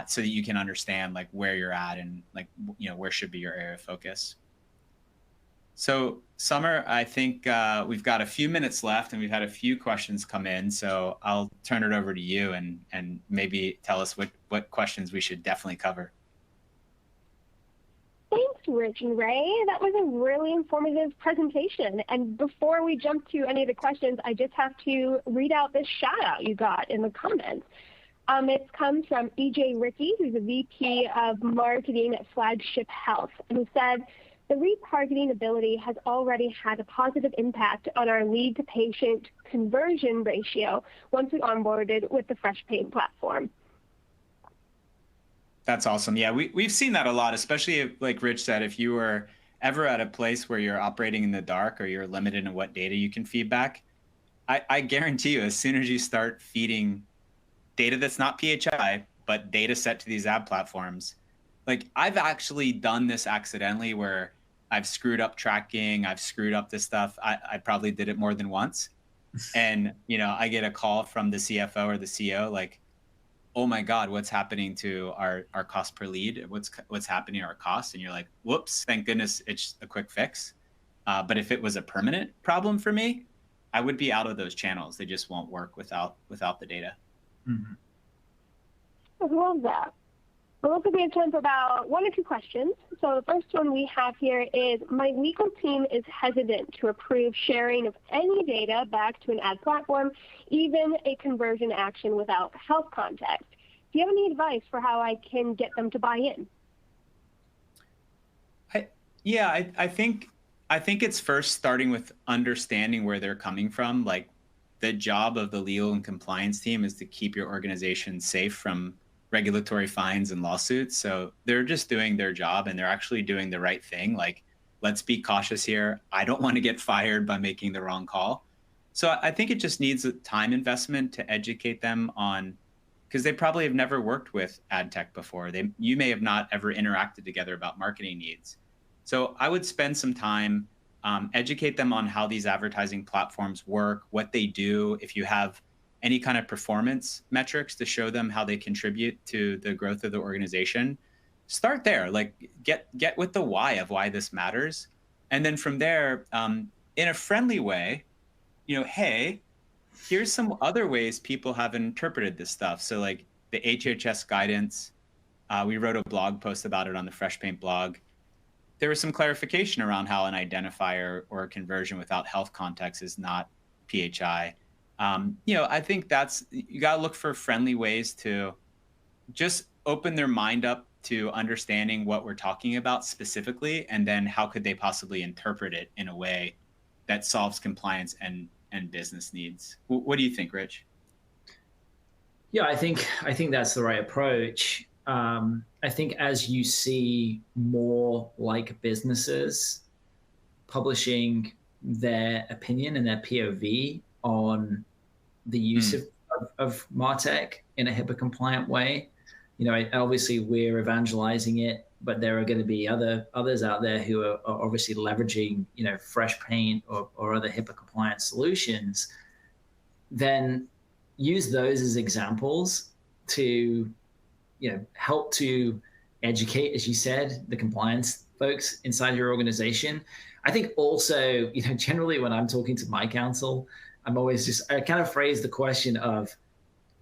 so that you can understand like where you're at and like, where should be your area of focus. So Summer, I think we've got a few minutes left and we've had a few questions come in. So I'll turn it over to you and maybe tell us what questions we should definitely cover. Thanks, Rich and Ray. That was a really informative presentation. And before we jump to any of the questions, I just have to read out this shout out you got in the comments. It comes from EJ Ricky, who's a VP of Marketing at Flagship Health, who said, the retargeting ability has already had a positive impact on our lead-to-patient conversion ratio once we onboarded with the FreshPaint platform. That's awesome. Yeah, we've seen that a lot, especially if, like Rich said, if you were ever at a place where you're operating in the dark or you're limited in what data you can feed back, I guarantee you, as soon as you start feeding data that's not PHI, but data set to these ad platforms, like I've actually done this accidentally where I've screwed up tracking, I've screwed up this stuff. I probably did it more than once. And, I get a call from the CFO or the CEO, like, oh my God, what's happening to our cost per lead? What's happening to our costs? And you're like, whoops, thank goodness it's a quick fix. But if it was a permanent problem for me, I would be out of those channels. They just won't work without the data. Mm-hmm. I love that. Well, looks like we have time for about 1 or 2 questions. So the first one we have here is, my legal team is hesitant to approve sharing of any data back to an ad platform, even a conversion action without health context. Do you have any advice for how I can get them to buy in? I think it's first starting with understanding where they're coming from. Like, the job of the legal and compliance team is to keep your organization safe from regulatory fines and lawsuits. So they're just doing their job and they're actually doing the right thing. Like, let's be cautious here. I don't want to get fired by making the wrong call. So I think it just needs a time investment to educate them on, because they probably have never worked with ad tech before. You may have not ever interacted together about marketing needs. So I would spend some time, educate them on how these advertising platforms work, what they do. If you have any kind of performance metrics to show them how they contribute to the growth of the organization, start there. Like, get with the why of why this matters. And then from there, in a friendly way, hey, here's some other ways people have interpreted this stuff. So like the HHS guidance, we wrote a blog post about it on the FreshPaint blog. There was some clarification around how an identifier or a conversion without health context is not PHI. I think you got to look for friendly ways to just open their mind up to understanding what we're talking about specifically, and then how could they possibly interpret it in a way that solves compliance and business needs. What do you think, Rich? Yeah, I think that's the right approach. I think as you see more like businesses publishing their opinion and their POV on the use of MarTech in a HIPAA compliant way, obviously we're evangelizing it, but there are going to be others out there who are obviously leveraging, FreshPaint or other HIPAA compliant solutions. Then use those as examples to, help to educate, as you said, the compliance folks inside your organization. I think also, generally when I'm talking to my counsel, I kind of phrase the question of,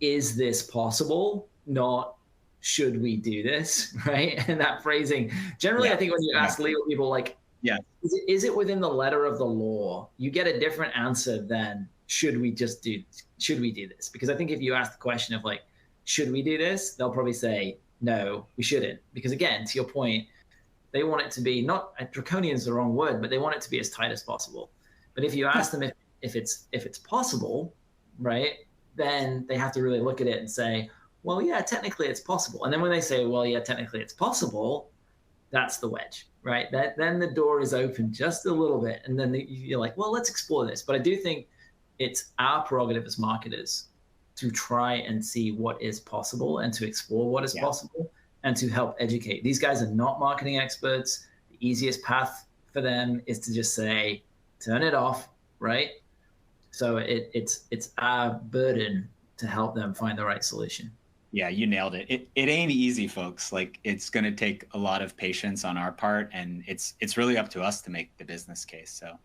is this possible? Not, should we do this, right? And that phrasing, generally, I think when you ask legal people, like, is it within the letter of the law? You get a different answer than, should we do this? Because I think if you ask the question of like, should we do this? They'll probably say, no, we shouldn't. Because again, to your point, they want it to be, not, draconian is the wrong word, but they want it to be as tight as possible. But if you ask them if it's possible, right, then they have to really look at it and say, well, yeah, technically it's possible. And then when they say, well, yeah, technically it's possible, that's the wedge, right? Then the door is open just a little bit, and then you're like, well, let's explore this. But I do think it's our prerogative as marketers to try and see what is possible and to explore what is possible and to help educate. These guys are not marketing experts. The easiest path for them is to just say, turn it off, right? So it's our burden to help them find the right solution. Yeah, you nailed it. It ain't easy, folks. Like, it's going to take a lot of patience on our part, and it's really up to us to make the business case. So.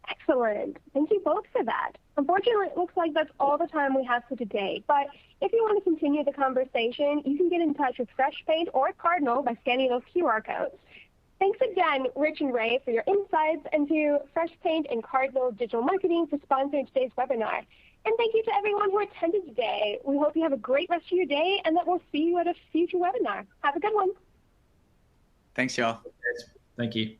Excellent. Thank you both for that. Unfortunately, it looks like that's all the time we have for today. But if you want to continue the conversation, you can get in touch with FreshPaint or Cardinal by scanning those QR codes. Thanks again, Rich and Ray, for your insights, and to FreshPaint and Cardinal Digital Marketing for sponsoring today's webinar. And thank you to everyone who attended today. We hope you have a great rest of your day and that we'll see you at a future webinar. Have a good one. Thanks, y'all. Thank you.